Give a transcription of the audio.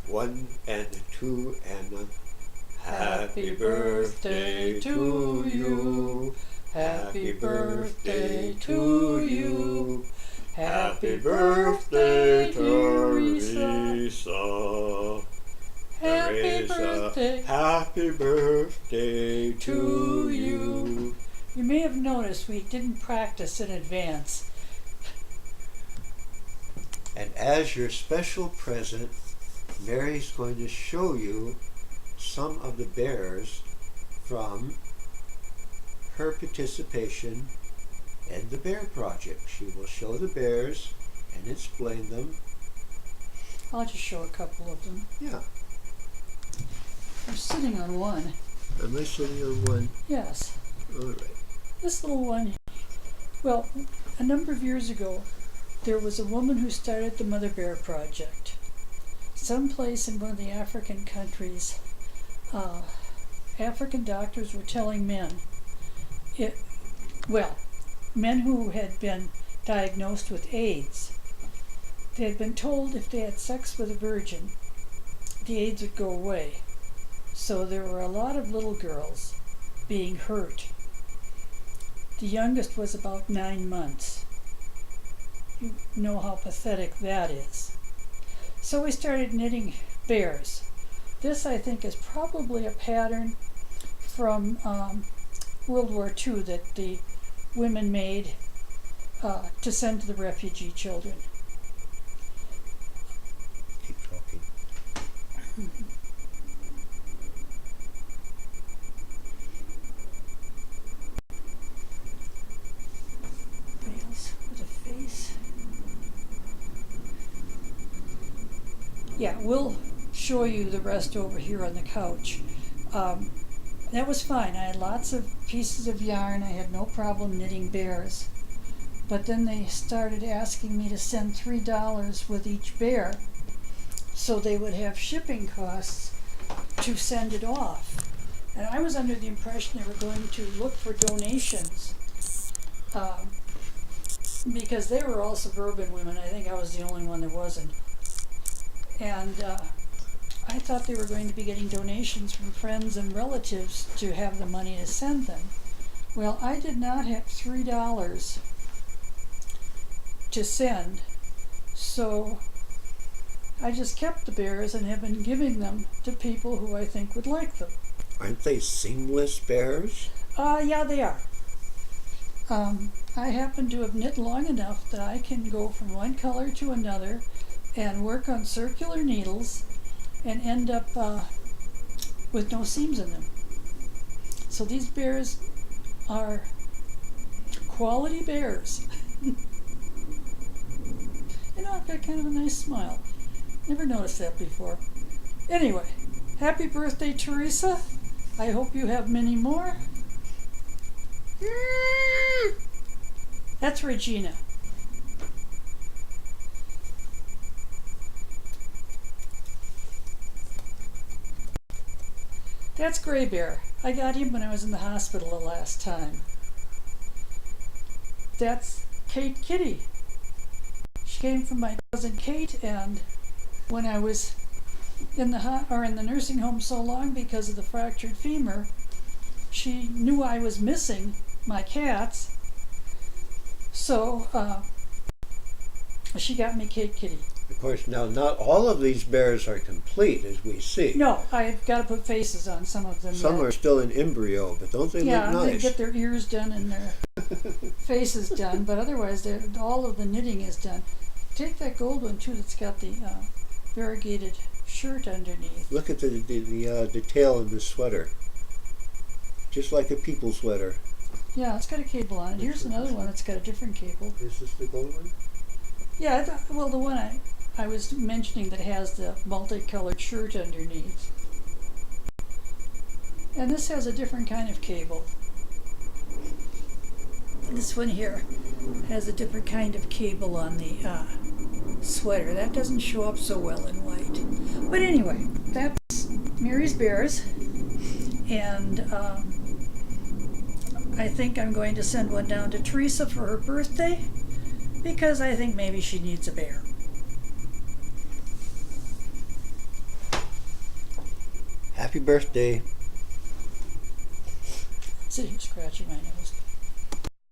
1 and 2 and happy birthday to you. Happy birthday to you. Happy birthday, Teresa. Happy birthday. Happy birthday to you. You may have noticed we didn't practice in advance. And as your special present, Mary's going to show you some of the bears from her participation in the Bear Project. She will show the bears and explain them. I'll just show a couple of them. Yeah. I'm sitting on one. Am I sitting on one? Yes. All right. This little one, well, a number of years ago, there was a woman who started the Mother Bear Project. Someplace in one of the African countries, African doctors were telling men, men who had been diagnosed with AIDS, they had been told if they had sex with a virgin, the AIDS would go away. So there were a lot of little girls being hurt. The youngest was about 9 months. You know how pathetic that is. So we started knitting bears. This, I think, is probably a pattern from World War II that the women made to send to the refugee children. Keep talking. Nails with a face. Yeah, we'll show you the rest over here on the couch. That was fine. I had lots of pieces of yarn. I had no problem knitting bears. But then they started asking me to send $3 with each bear so they would have shipping costs to send it off. And I was under the impression they were going to look for donations because they were all suburban women. I think I was the only one that wasn't. And I thought they were going to be getting donations from friends and relatives to have the money to send them. Well, I did not have $3 to send, so I just kept the bears and have been giving them to people who I think would like them. Aren't they seamless bears? Yeah, they are. I happen to have knit long enough that I can go from one color to another and work on circular needles and end up with no seams in them. So these bears are quality bears. You know, I've got kind of a nice smile. Never noticed that before. Anyway, happy birthday, Teresa. I hope you have many more. That's Regina. That's Gray Bear. I got him when I was in the hospital the last time. That's Kate Kitty. She came from my cousin Kate, and when I was in the nursing home so long because of the fractured femur, she knew I was missing my cats, so she got me Kate Kitty. Of course, now not all of these bears are complete, as we see. No, I've got to put faces on some of them. Some are still in embryo, but don't they look Yeah, they nice? get their ears done and their faces done, but otherwise all of the knitting is done. Take that gold one too that's got the variegated shirt underneath. Look at the detail in the sweater. Just like a people sweater. Yeah, it's got a cable on it. Here's another one that's got a different cable. Is this the gold one? Yeah, the one I was mentioning that has the multicolored shirt underneath. And this has a different kind of cable. This one here has a different kind of cable on the sweater. That doesn't show up so well in white. But anyway, that's Mary's Bears. And I think I'm going to send one down to Teresa for her birthday, because I think maybe she needs a bear. Happy birthday. Sitting scratching my nose.